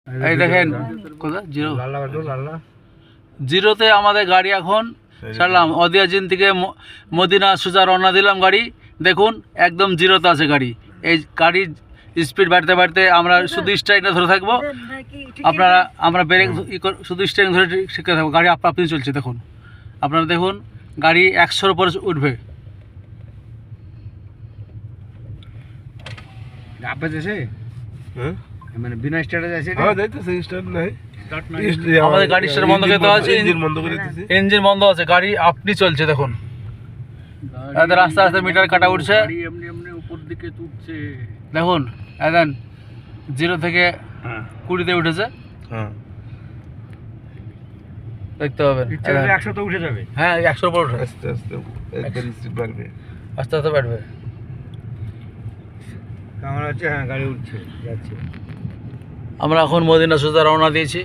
এই দেখেন কোথায় জিরো, জিরোতে আমাদের গাড়ি এখন ছাড়লাম। অদিয়াজিন থেকে মদিনা সোজা রওনা দিলাম গাড়ি। দেখুন একদম জিরোতে আছে গাড়ি। এই গাড়ির স্পিড বাড়তে বাড়তে আমরা শুধু স্টারিংটা ধরে থাকবো, আমরা ব্রেক শুধু স্টারিং ধরে শিখতে থাকবো। গাড়ি আপনি চলছে দেখুন, আপনারা দেখুন গাড়ি 100-র উপরে উঠবে। মানে বিনা স্টার্টে যাচ্ছে আমাদের গাড়ি স্টার্ট বন্ধ করে দেওয়া আছে, ইঞ্জিন বন্ধ আছে, গাড়ি আপনি চলছে দেখুন। আস্তে আস্তে মিটার কাটা উঠছে উপর দিকে তুলছে দেখুন। এখন 0 থেকে 20-তে উঠেছে, দেখতে পাবেন 100 তো উঠে যাবে। হ্যাঁ 100-র উপর উঠে আস্তে আস্তে বাড়বে, আস্তে আস্তে বাড়বে। আমার হচ্ছে হ্যাঁ গাড়ি উঠছে যাচ্ছে। আমরা এখন মদিনা সোজা রওনা দিয়েছি।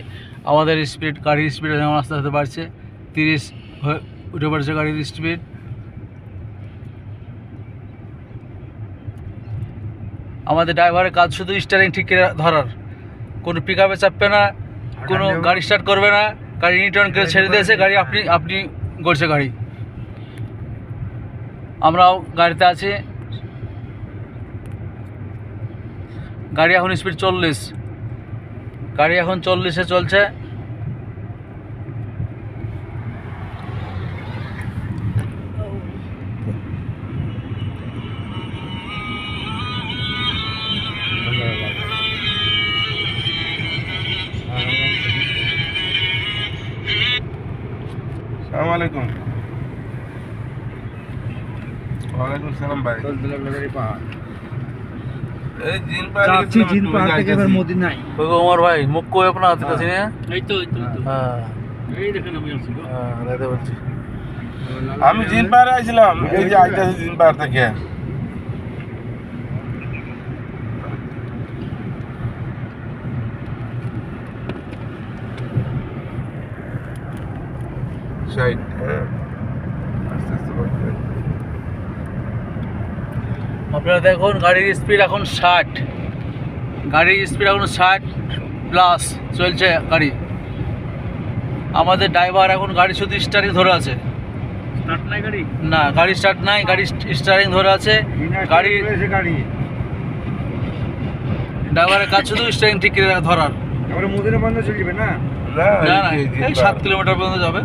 আমাদের স্পিড, গাড়ির স্পিড যেমন আস্তে আস্তে বাড়ছে, 30 উঠে পড়ছে গাড়ির স্পিড। আমাদের ড্রাইভারের কাজ শুধু স্টারিং ঠিক করে ধরার, কোনো পিক আপে চাপবে না, কোনো গাড়ি স্টার্ট করবে না, গাড়ি নিউট্রাল করে ছেড়ে দিয়েছে, গাড়ি আপনি গড়ছে গাড়ি। আমরাও গাড়িতে আছি। গাড়ি এখন স্পিড 40, গাড়ি এখন 40-এ চলছে। আসসালামু আলাইকুম। ওয়ালাইকুম সালাম ভাই। এই জিন পাহাড় থেকে এবার মদিনায়। ওমর ভাই মুখ কই আপনার হাতে কাছে নিয়ে? এই তো হ্যাঁ এই দেখেন আমি আছি গো। হ্যাঁ দাদা বলছি আমি জিন পাহাড়ে আইছিলাম, এই যে আইতাছি জিন পাহাড় থেকে। সাইড আস্তে আস্তে বাড়বে। আপনারা দেখুন গাড়ির স্পিড এখন 60, গাড়ির স্পিড এখন 60+ চলছে গাড়ি। আমাদের ড্রাইভার এখন গাড়ি শুধু স্টারিং ধরে আছে, স্টার্ট নাই গাড়ি, না গাড়ি স্টার্ট নাই, গাড়ি স্টারিং ধরে আছে। গাড়ি ড্রাইভারের কাজ শুধু স্টারিং ঠিক করে ধরার। আমরা মদিনা বন্ধ চলে যাবে না? না না এই 7 কিলোমিটার পর্যন্ত যাবে।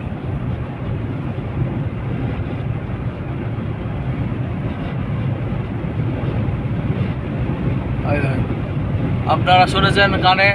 আপনারা শুনেছেন গানে